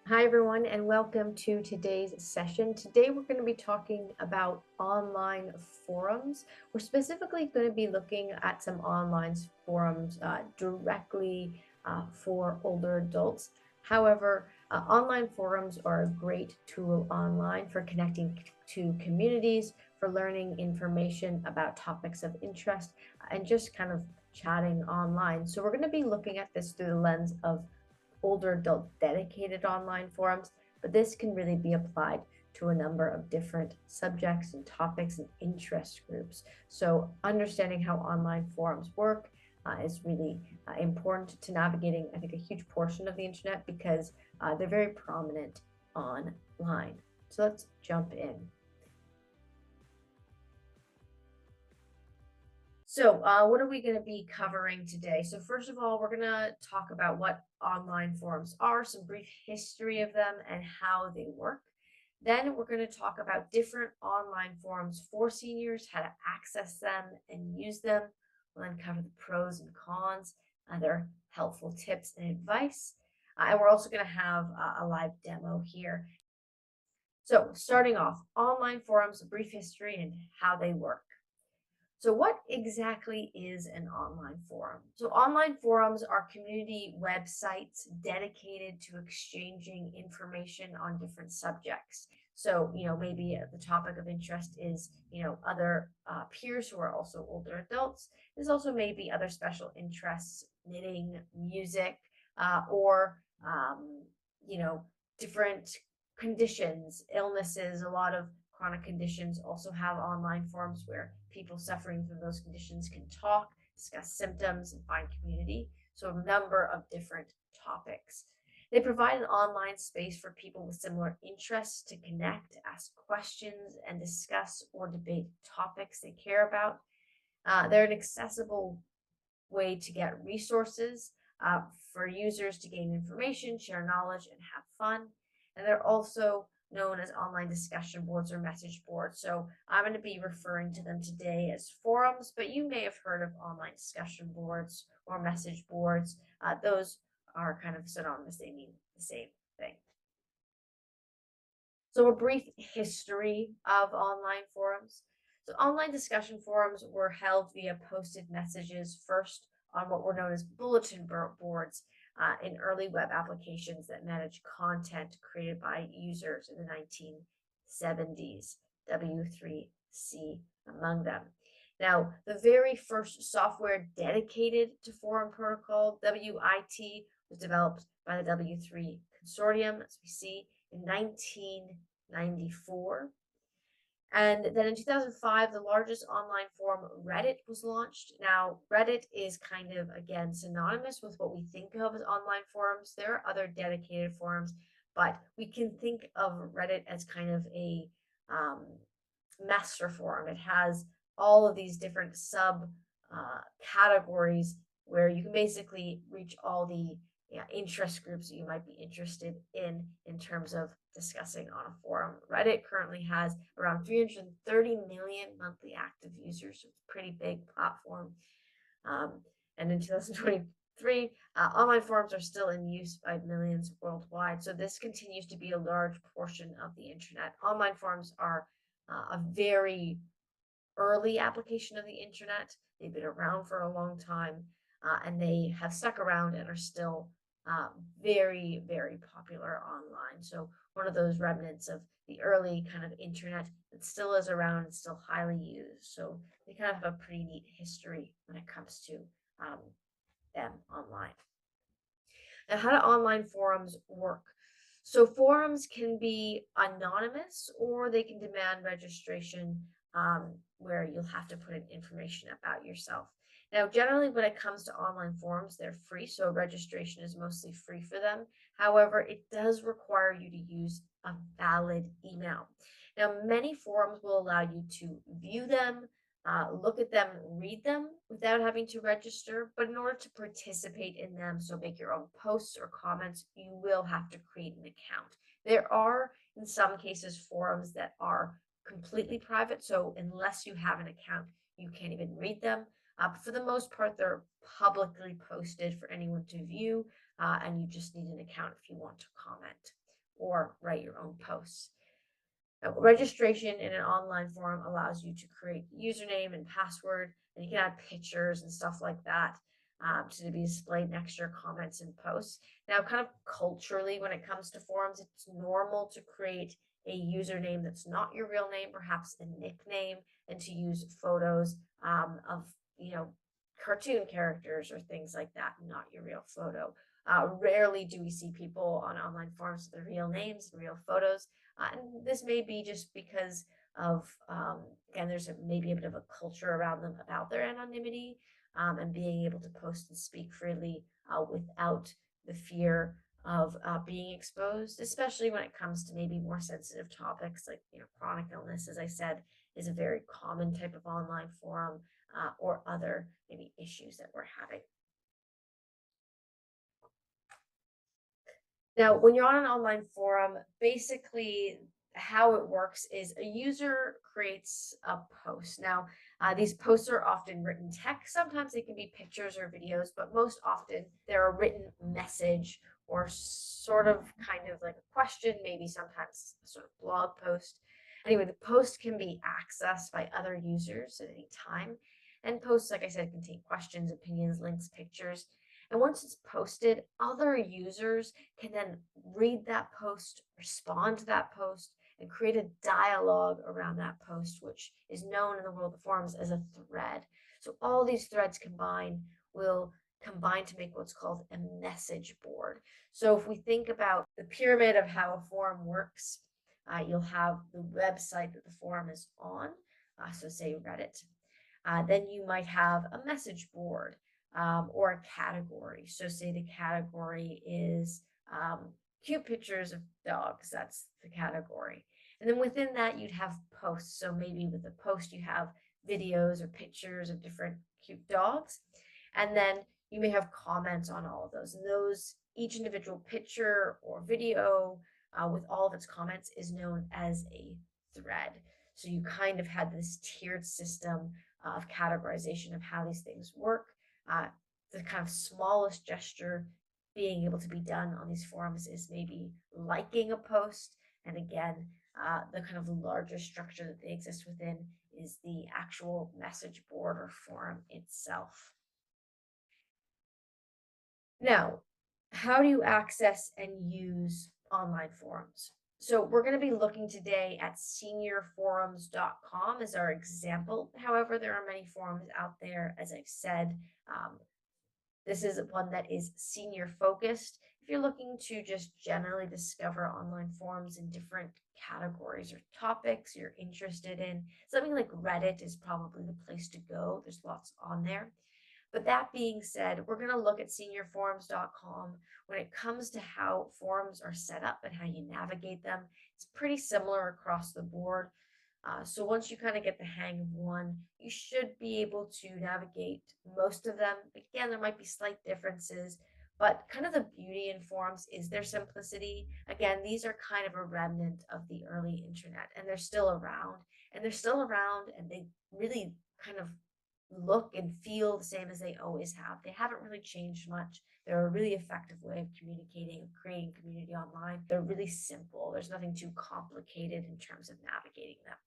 Hi, everyone, and welcome to today's session. Today, we're going to be talking about online forums. We're specifically going to be looking at some online forums directly for older adults. However, online forums are a great tool online for connecting to communities, for learning information about topics of interest, and just kind of chatting online. So, we're going to be looking at this through the lens of older adult dedicated online forums, but this can really be applied to a number of different subjects and topics and interest groups. So understanding how online forums work is really important to navigating, I think, a huge portion of the internet because they're very prominent online. So let's jump in. So, what are we going to be covering today? So, first of all, we're going to talk about what online forums are, some brief history of them, and how they work. Then, we're going to talk about different online forums for seniors, how to access them and use them. We'll then cover the pros and cons, their helpful tips and advice. And we're also going to have a live demo here. So, starting off, online forums, a brief history, and how they work. So, what exactly is an online forum? So, online forums are community websites dedicated to exchanging information on different subjects. So, maybe the topic of interest is, other peers who are also older adults. There's also maybe other special interests, knitting, music, or, different conditions, illnesses. A lot of chronic conditions also have online forums where people suffering from those conditions can talk, discuss symptoms, and find community. So, a number of different topics. They provide an online space for people with similar interests to connect, ask questions, and discuss or debate topics they care about. They're an accessible way to get resources for users to gain information, share knowledge, and have fun. And they're also known as online discussion boards or message boards. So I'm going to be referring to them today as forums, but you may have heard of online discussion boards or message boards. Those are kind of synonymous, they mean the same thing. So, a brief history of online forums. So, online discussion forums were held via posted messages first on what were known as bulletin boards in early web applications that manage content created by users in the 1970s, W3C among them. Now, the very first software dedicated to forum protocol, WIT, was developed by the W3 consortium, as we see, in 1994. And then in 2005, the largest online forum, Reddit, was launched. Now, Reddit is kind of, again, synonymous with what we think of as online forums. There are other dedicated forums, but we can think of Reddit as kind of a master forum. It has all of these different sub categories where you can basically reach all the interest groups that you might be interested in terms of discussing on a forum. Reddit currently has around 330 million monthly active users, so it's a pretty big platform. And in 2023, online forums are still in use by millions worldwide. So this continues to be a large portion of the internet. Online forums are a very early application of the internet. They've been around for a long time, and they have stuck around and are still very, very popular online. So one of those remnants of the early kind of internet that still is around and still highly used. So they kind of have a pretty neat history when it comes to them online. Now, how do online forums work? So forums can be anonymous or they can demand registration where you'll have to put in information about yourself. Now, generally, when it comes to online forums, they're free, so registration is mostly free for them. However, it does require you to use a valid email. Now, many forums will allow you to view them, look at them, read them without having to register. But in order to participate in them, so make your own posts or comments, you will have to create an account. There are, in some cases, forums that are completely private. So unless you have an account, you can't even read them. But for the most part, they're publicly posted for anyone to view, and you just need an account if you want to comment or write your own posts. Now, registration in an online forum allows you to create username and password, and you can add pictures and stuff like that to be displayed next to your comments and posts. Now, kind of culturally, when it comes to forums, it's normal to create a username that's not your real name, perhaps a nickname, and to use photos of, you know, cartoon characters or things like that, not your real photo. Rarely do we see people on online forums with their real names and real photos. And this may be just because of, again, there's maybe a bit of a culture around them about their anonymity and being able to post and speak freely without the fear of being exposed, especially when it comes to maybe more sensitive topics like, chronic illness, as I said, is a very common type of online forum or other maybe issues that we're having. Now, when you're on an online forum, basically how it works is a user creates a post. Now, these posts are often written text. Sometimes they can be pictures or videos, but most often they're a written message or sort of kind of like a question, maybe sometimes a sort of blog post. Anyway, the post can be accessed by other users at any time. And posts, like I said, contain questions, opinions, links, pictures. And once it's posted, other users can then read that post, respond to that post, and create a dialogue around that post, which is known in the world of forums as a thread. So all these threads combined will combine to make what's called a message board. So if we think about the pyramid of how a forum works, you'll have the website that the forum is on, so say Reddit. Then you might have a message board or a category. So, say the category is cute pictures of dogs, that's the category. And then within that, you'd have posts. So, maybe with a post, you have videos or pictures of different cute dogs. And then you may have comments on all of those. And those, each individual picture or video with all of its comments is known as a thread. So you kind of had this tiered system of categorization of how these things work. Uh, the kind of smallest gesture being able to be done on these forums is maybe liking a post. And again, the kind of larger structure that they exist within is the actual message board or forum itself. Now, how do you access and use online forums? So we're going to be looking today at seniorforums.com as our example. However, there are many forums out there, as I've said. This is one that is senior focused. If you're looking to just generally discover online forums in different categories or topics you're interested in, something like Reddit is probably the place to go. There's lots on there. But that being said, we're going to look at seniorforums.com. When it comes to how forums are set up and how you navigate them, it's pretty similar across the board. So once you kind of get the hang of one, you should be able to navigate most of them. Again, there might be slight differences, but kind of the beauty in forums is their simplicity. Again, these are kind of a remnant of the early internet, and they're still around, and they really kind of look and feel the same as they always have. They haven't really changed much. They're a really effective way of communicating, creating community online. They're really simple. There's nothing too complicated in terms of navigating them.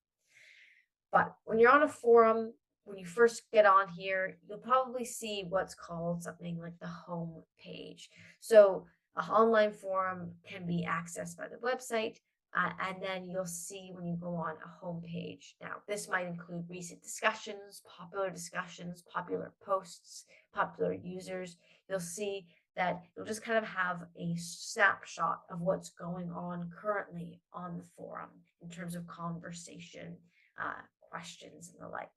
But when you're on a forum, when you first get on here, you'll probably see what's called something like the home page. So an online forum can be accessed by the website, and then you'll see when you go on a home page. Now, this might include recent discussions, popular posts, popular users. You'll see that you'll just kind of have a snapshot of what's going on currently on the forum in terms of conversation, questions, and the like.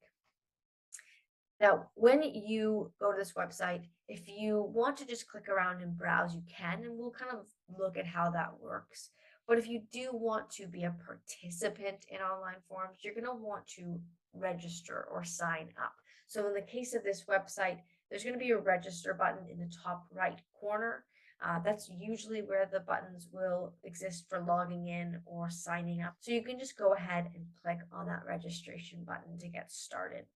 Now, when you go to this website, if you want to just click around and browse, you can, and we'll kind of look at how that works. But if you do want to be a participant in online forums, you're going to want to register or sign up. So in the case of this website, there's going to be a register button in the top right corner. That's usually where the buttons will exist for logging in or signing up. So you can just go ahead and click on that registration button to get started.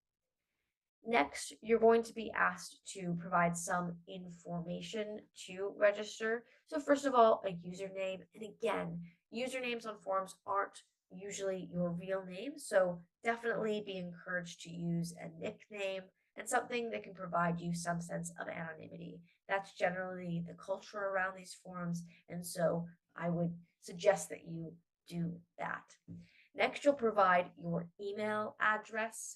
Next, you're going to be asked to provide some information to register. So, first of all, a username. And again, usernames on forums aren't usually your real name. So, definitely be encouraged to use a nickname and something that can provide you some sense of anonymity. That's generally the culture around these forums. And so, I would suggest that you do that. Next, you'll provide your email address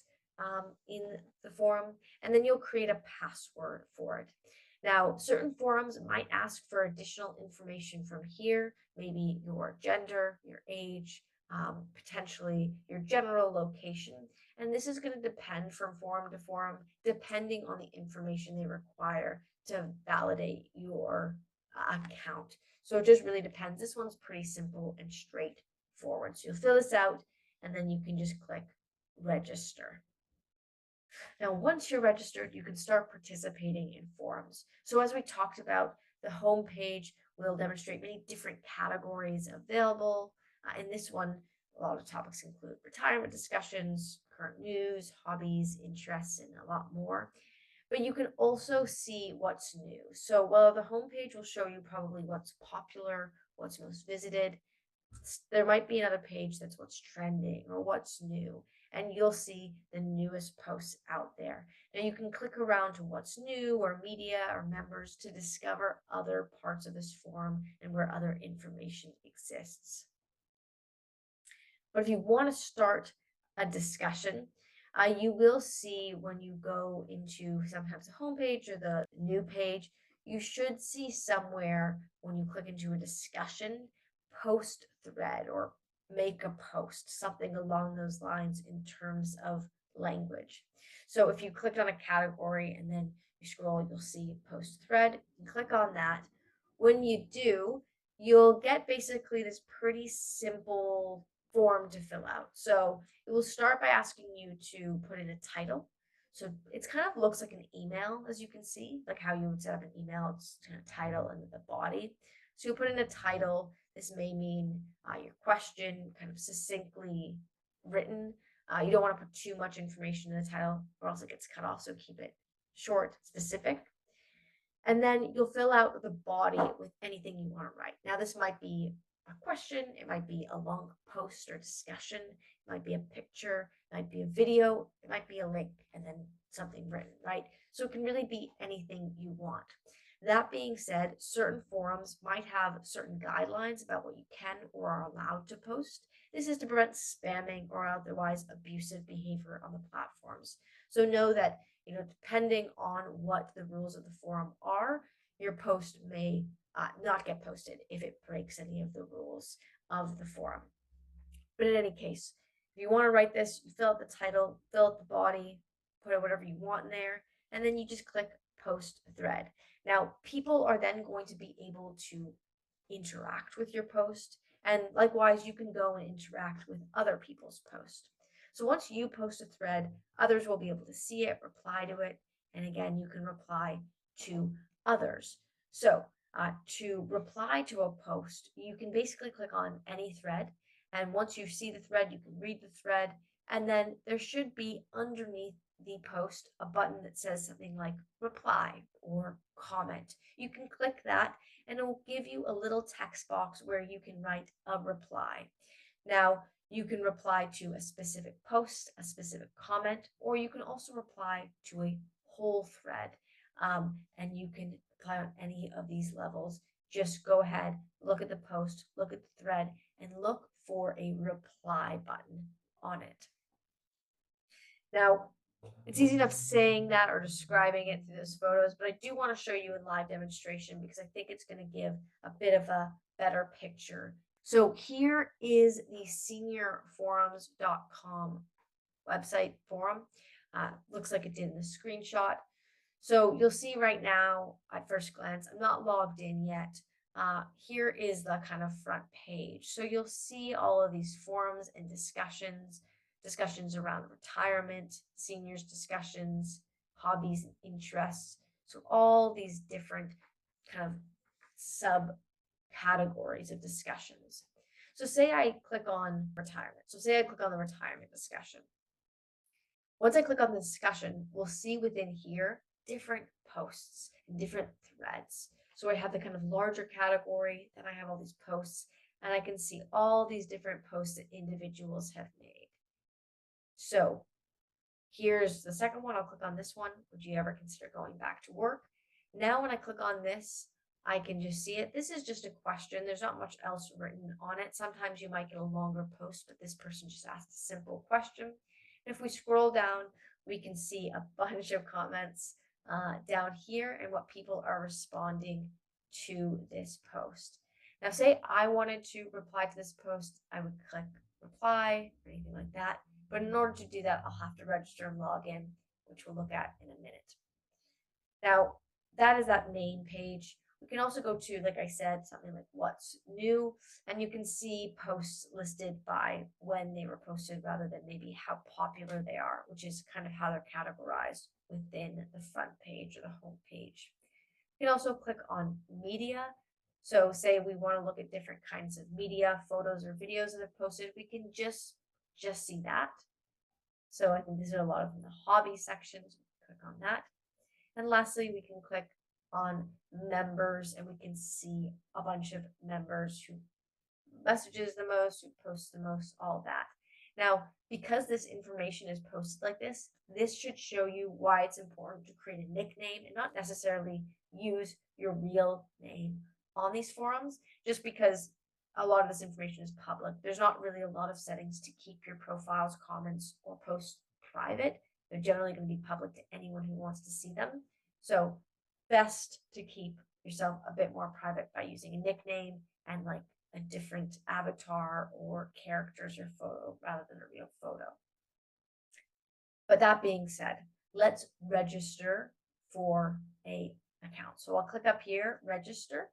in the forum, and then you'll create a password for it. Now, certain forums might ask for additional information from here, maybe your gender, your age, potentially your general location. And this is going to depend from forum to forum, depending on the information they require to validate your account. So it just really depends. This one's pretty simple and straightforward. So you'll fill this out and then you can just click register. Now, once you're registered, you can start participating in forums. So as we talked about, the homepage will demonstrate many different categories available. In this one, a lot of topics include retirement discussions, current news, hobbies, interests, and a lot more. But you can also see what's new. So while the homepage will show you probably what's popular, what's most visited, there might be another page that's what's trending or what's new, and you'll see the newest posts out there. Now you can click around to what's new or media or members to discover other parts of this forum and where other information exists. But if you want to start a discussion, you will see when you go into sometimes the homepage or the new page, you should see somewhere when you click into a discussion, post thread or make a post, something along those lines in terms of language. So if you click on a category and then you scroll, you'll see post thread. You click on that. When you do, you'll get basically this pretty simple form to fill out. So it will start by asking you to put in a title. So it's kind of looks like an email, as you can see, like how you would set up an email. It's kind of title and the body. So you'll put in a title. This may mean your question kind of succinctly written. You don't want to put too much information in the title or else it gets cut off. So keep it short, specific. And then you'll fill out the body with anything you want to write. Now, this might be a question, it might be a long post or discussion, it might be a picture, it might be a video, it might be a link, and then something written, right? So it can really be anything you want. That being said, certain forums might have certain guidelines about what you can or are allowed to post. This is to prevent spamming or otherwise abusive behavior on the platforms. So know that depending on what the rules of the forum are, your post may not get posted if it breaks any of the rules of the forum. But in any case, if you want to write this, you fill out the title, fill out the body, put out whatever you want in there, and then you just click post thread. Now, people are then going to be able to interact with your post, and likewise, you can go and interact with other people's posts. So once you post a thread, others will be able to see it, reply to it, and again, you can reply to others. So to reply to a post, you can basically click on any thread, and once you see the thread, you can read the thread, and then there should be underneath the post a button that says something like reply or comment. You can click that and it will give you a little text box where you can write a reply. Now, you can reply to a specific post, a specific comment, or you can also reply to a whole thread. And you can reply on any of these levels. Just go ahead, look at the post, look at the thread, and look for a reply button on it. Now, it's easy enough saying that or describing it through those photos, but I do want to show you in live demonstration because I think it's going to give a bit of a better picture. So here is the seniorforums.com website forum. Looks like it did in the screenshot. So you'll see right now at first glance, I'm not logged in yet. Here is the kind of front page. So you'll see all of these forums and discussions around retirement, seniors discussions, hobbies and interests. So all these different kind of subcategories of discussions. So say I click on retirement. So say I click on the retirement discussion. Once I click on the discussion, we'll see within here different posts and different threads. So I have the kind of larger category, then I have all these posts, and I can see all these different posts that individuals have made. So here's the second one. I'll click on this one. Would you ever consider going back to work? Now, when I click on this, I can just see it. This is just a question. There's not much else written on it. Sometimes you might get a longer post, but this person just asked a simple question. And if we scroll down, we can see a bunch of comments down here and what people are responding to this post. Now, say I wanted to reply to this post, I would click reply or anything like that. But in order to do that, I'll have to register and log in, which we'll look at in a minute. Now, that is that main page. We can also go to, like I said, something like what's new, and you can see posts listed by when they were posted rather than maybe how popular they are, which is kind of how they're categorized within the front page or the home page. You can also click on media. So say we want to look at different kinds of media, photos or videos that are posted, we can just see that. So I think these are a lot of the hobby sections. Click on that. And lastly, we can click on members and we can see a bunch of members who messages the most, who posts the most, all that. Now, because this information is posted like this should show you why it's important to create a nickname and not necessarily use your real name on these forums, just because a lot of this information is public. There's not really a lot of settings to keep your profiles, comments, or posts private. They're generally going to be public to anyone who wants to see them. So best to keep yourself a bit more private by using a nickname and like a different avatar or characters or photo rather than a real photo. But that being said, let's register for a account. So I'll click up here, register.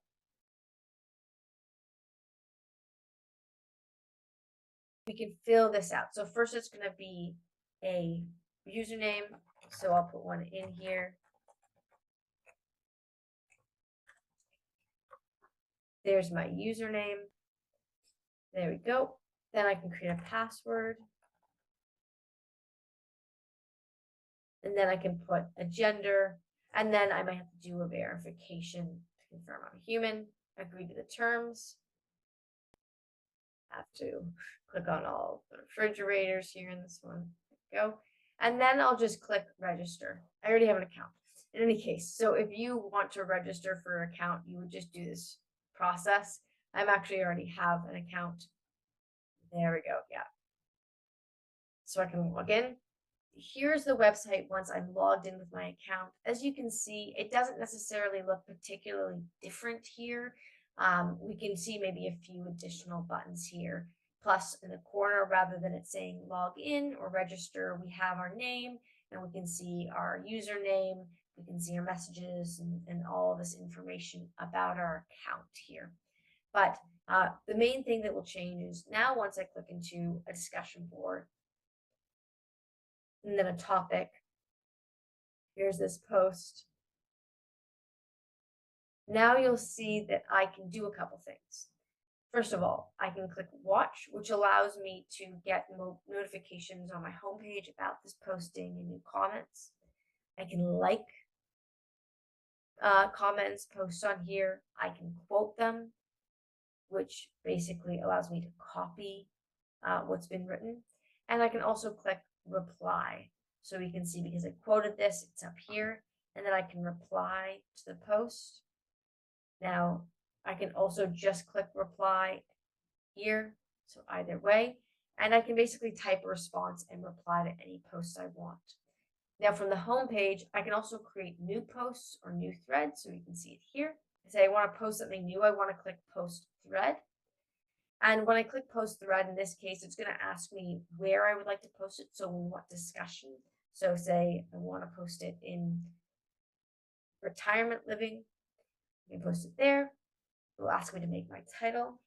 We can fill this out. So first it's going to be a username. So I'll put one in here. There's my username. There we go. Then I can create a password. And then I can put a gender. And then I might have to do a verification to confirm I'm a human, agree to the terms. Have to click on all the refrigerators here in this one. There we go. And then I'll just click register. I already have an account. In any case, so if you want to register for an account, you would just do this process. I'm actually already have an account. There we go. Yeah. So I can log in. Here's the website once I'm logged in with my account. As you can see, it doesn't necessarily look particularly different here. We can see maybe a few additional buttons here. Plus in the corner, rather than it saying log in or register, we have our name and we can see our username. We can see our messages and all of this information about our account here. But the main thing that will change is now once I click into a discussion board, and then a topic. Here's this post. Now you'll see that I can do a couple things. First of all, I can click watch, which allows me to get notifications on my homepage about this posting and new comments. I can like comments, posts on here. I can quote them, which basically allows me to copy what's been written. And I can also click reply. So we can see because I quoted this, it's up here. And then I can reply to the post. Now I can also just click reply here. So either way, and I can basically type a response and reply to any posts I want. Now from the home page, I can also create new posts or new threads. So you can see it here. I say I want to post something new. I want to click post thread. And when I click post thread, in this case, it's going to ask me where I would like to post it. So in what discussion. So say I want to post it in retirement living. I can post it there. It will ask me to make my title.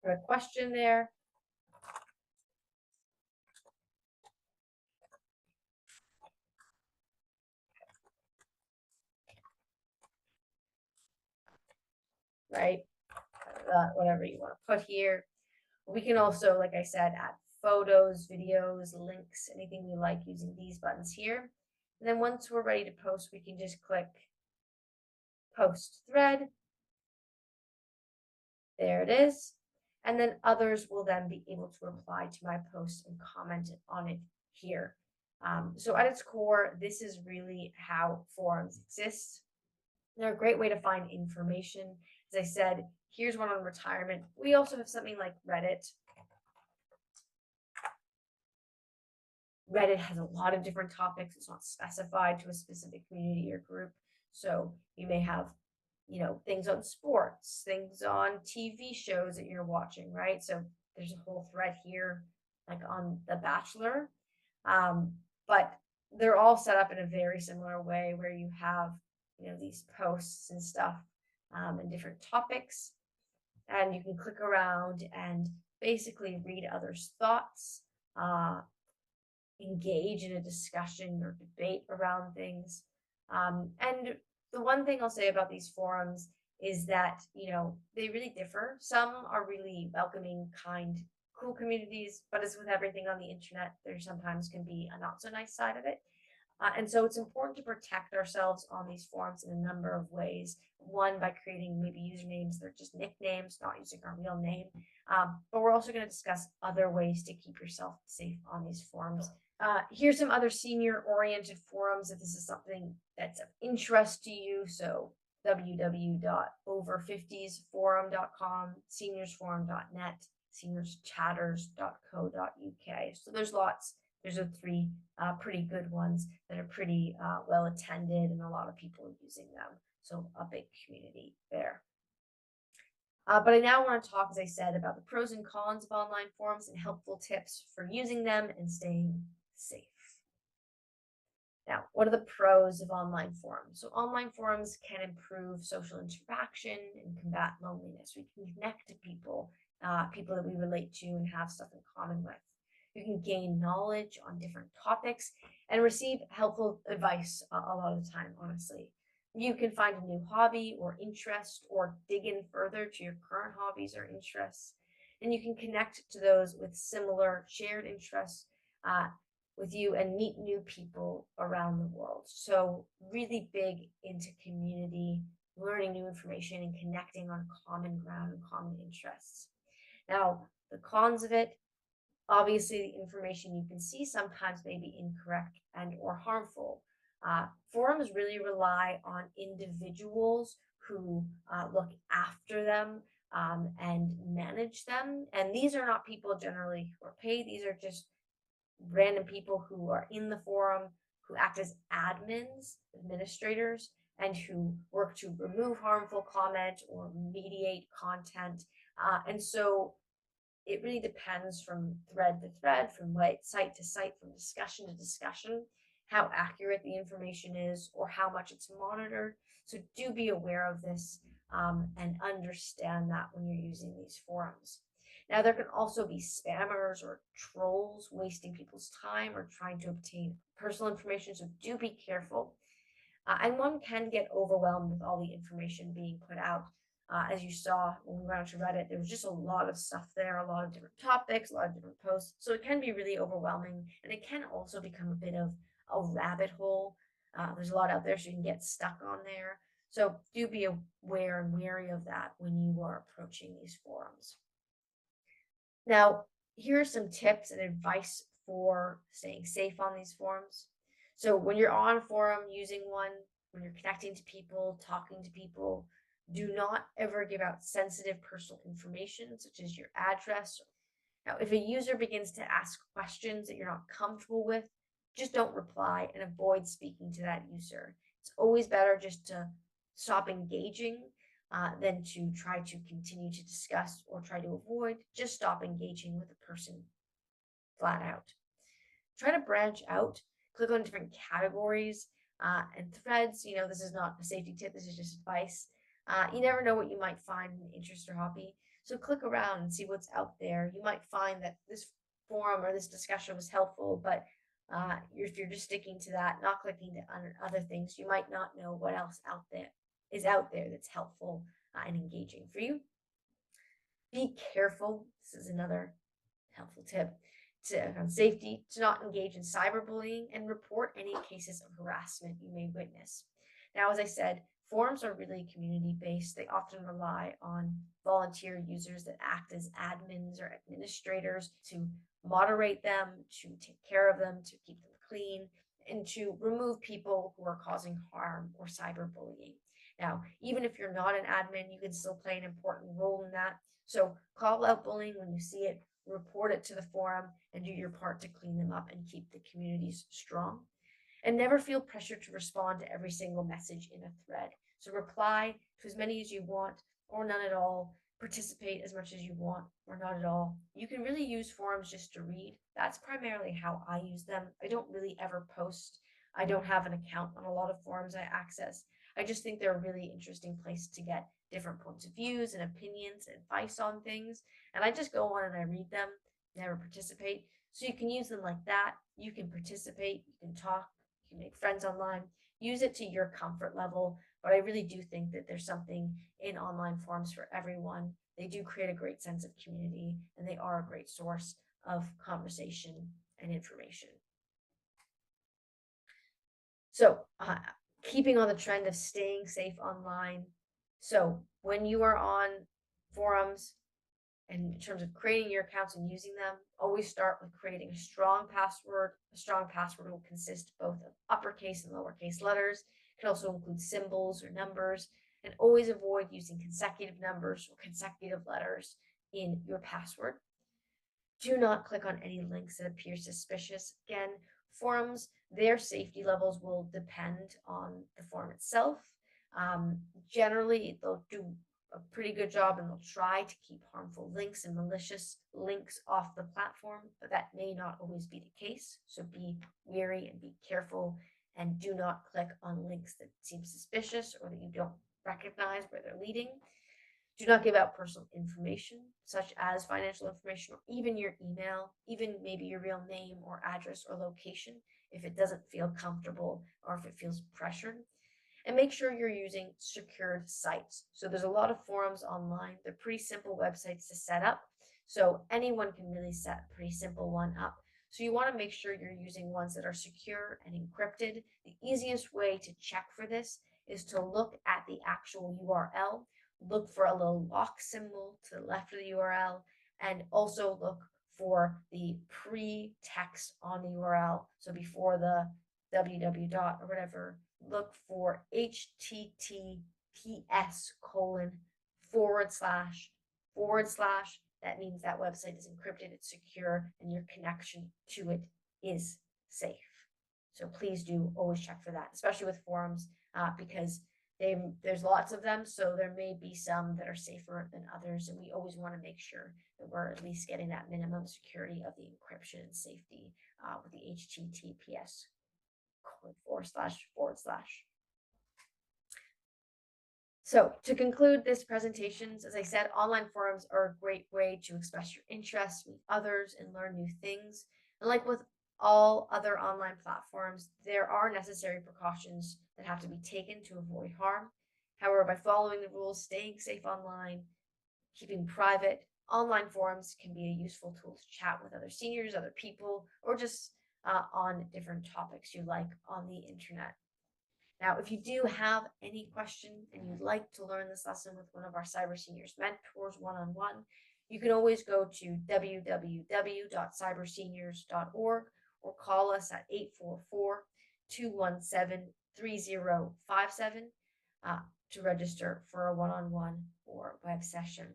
Put a question there. Right. whatever you want to put here. We can also, like I said, add photos, videos, links, anything we like using these buttons here. And then once we're ready to post, we can just click post thread. There it is. And then others will then be able to reply to my post and comment on it here. So at its core, this is really how forums exist. They're a great way to find information. As I said, here's one on retirement. We also have something like Reddit. Reddit has a lot of different topics. It's not specified to a specific community or group. So you may have, things on sports, things on TV shows that you're watching, right? So there's a whole thread here, like on The Bachelor. But they're all set up in a very similar way where you have, these posts and stuff and different topics. And you can click around and basically read others' thoughts, engage in a discussion or debate around things. And the one thing I'll say about these forums is that, they really differ. Some are really welcoming, kind, cool communities, but as with everything on the internet, there sometimes can be a not so nice side of it. And so it's important to protect ourselves on these forums in a number of ways. One, by creating maybe usernames that are just nicknames, not using our real name. But we're also going to discuss other ways to keep yourself safe on these forums. Here's some other senior-oriented forums if this is something that's of interest to you. So www.over50sforum.com, seniorsforum.net, seniorschatters.co.uk. So there's lots. There's three pretty good ones that are pretty well attended and a lot of people are using them. So a big community there. But I now want to talk, as I said, about the pros and cons of online forums and helpful tips for using them and staying safe. Now, what are the pros of online forums? So online forums can improve social interaction and combat loneliness. We can connect to people, people that we relate to and have stuff in common with. You can gain knowledge on different topics and receive helpful advice a lot of the time, honestly. You can find a new hobby or interest or dig in further to your current hobbies or interests. And you can connect to those with similar shared interests with you and meet new people around the world. So really big into community, learning new information and connecting on common ground and common interests. Now, the cons of it, obviously the information you can see sometimes may be incorrect and or harmful. Forums really rely on individuals who look after them and manage them. And these are not people generally who are paid. These are just random people who are in the forum, who act as admins, administrators, and who work to remove harmful comment or mediate content. And so it really depends from thread to thread, from site to site, from discussion to discussion, how accurate the information is or how much it's monitored. So do be aware of this and understand that when you're using these forums. Now, there can also be spammers or trolls wasting people's time or trying to obtain personal information, so do be careful. And one can get overwhelmed with all the information being put out. As you saw when we went onto Reddit, there was just a lot of stuff there, a lot of different topics, a lot of different posts. So it can be really overwhelming, and it can also become a bit of a rabbit hole. There's a lot out there, so you can get stuck on there. So do be aware and wary of that when you are approaching these forums. Now, here are some tips and advice for staying safe on these forums. So when you're on a forum using one, when you're connecting to people, talking to people, do not ever give out sensitive personal information such as your address. Now, if a user begins to ask questions that you're not comfortable with, just don't reply and avoid speaking to that user. It's always better just to stop engaging than to try to continue to discuss or try to avoid. Just stop engaging with a person flat out. Try to branch out, click on different categories and threads. This is not a safety tip, this is just advice. You never know what you might find in interest or hobby. So click around and see what's out there. You might find that this forum or this discussion was helpful, but if you're just sticking to that, not clicking to other things, you might not know what else is out there that's helpful and engaging for you. Be careful. This is another helpful tip on safety to not engage in cyberbullying and report any cases of harassment you may witness. Now, as I said, forums are really community based. They often rely on volunteer users that act as admins or administrators to moderate them, to take care of them, to keep them clean, and to remove people who are causing harm or cyberbullying. Now, even if you're not an admin, you can still play an important role in that. So call out bullying when you see it, report it to the forum, and do your part to clean them up and keep the communities strong. And never feel pressure to respond to every single message in a thread. So reply to as many as you want or none at all. Participate as much as you want or not at all. You can really use forums just to read. That's primarily how I use them. I don't really ever post. I don't have an account on a lot of forums I access. I just think they're a really interesting place to get different points of views and opinions and advice on things. And I just go on and I read them, never participate. So you can use them like that. You can participate, you can talk, you can make friends online, use it to your comfort level. But I really do think that there's something in online forums for everyone. They do create a great sense of community and they are a great source of conversation and information. So, keeping on the trend of staying safe online. So, when you are on forums, and in terms of creating your accounts and using them, always start with creating a strong password. A strong password will consist both of uppercase and lowercase letters. It can also include symbols or numbers. And always avoid using consecutive numbers or consecutive letters in your password. Do not click on any links that appear suspicious. Again, forums, their safety levels will depend on the forum itself. Um, Generally, they'll do a pretty good job and they'll try to keep harmful links and malicious links off the platform, but that may not always be the case. So be wary and be careful and do not click on links that seem suspicious or that you don't recognize where they're leading. Do not give out personal information, such as financial information or even your email, even maybe your real name or address or location, if it doesn't feel comfortable or if it feels pressured. And make sure you're using secured sites. So there's a lot of forums online. They're pretty simple websites to set up. So anyone can really set a pretty simple one up. So you want to make sure you're using ones that are secure and encrypted. The easiest way to check for this is to look at the actual URL, look for a little lock symbol to the left of the URL, and also look for the pre-text on the URL. So before the www dot or whatever, look for https:// That means that website is encrypted, it's secure, and your connection to it is safe. So please do always check for that, especially with forums, because there's lots of them, so there may be some that are safer than others, and we always want to make sure that we're at least getting that minimum security of the encryption and safety with the HTTPS // So to conclude this presentations, as I said, online forums are a great way to express your interests, meet others, and learn new things. And like with all other online platforms, there are necessary precautions that have to be taken to avoid harm. However, by following the rules, staying safe online, keeping private, online forums can be a useful tool to chat with other seniors, other people, or just on different topics you like on the internet. Now, if you do have any question and you'd like to learn this lesson with one of our Cyber Seniors mentors one-on-one, you can always go to www.cyberseniors.org or call us at 844-217-3057 to register for a one-on-one or web session.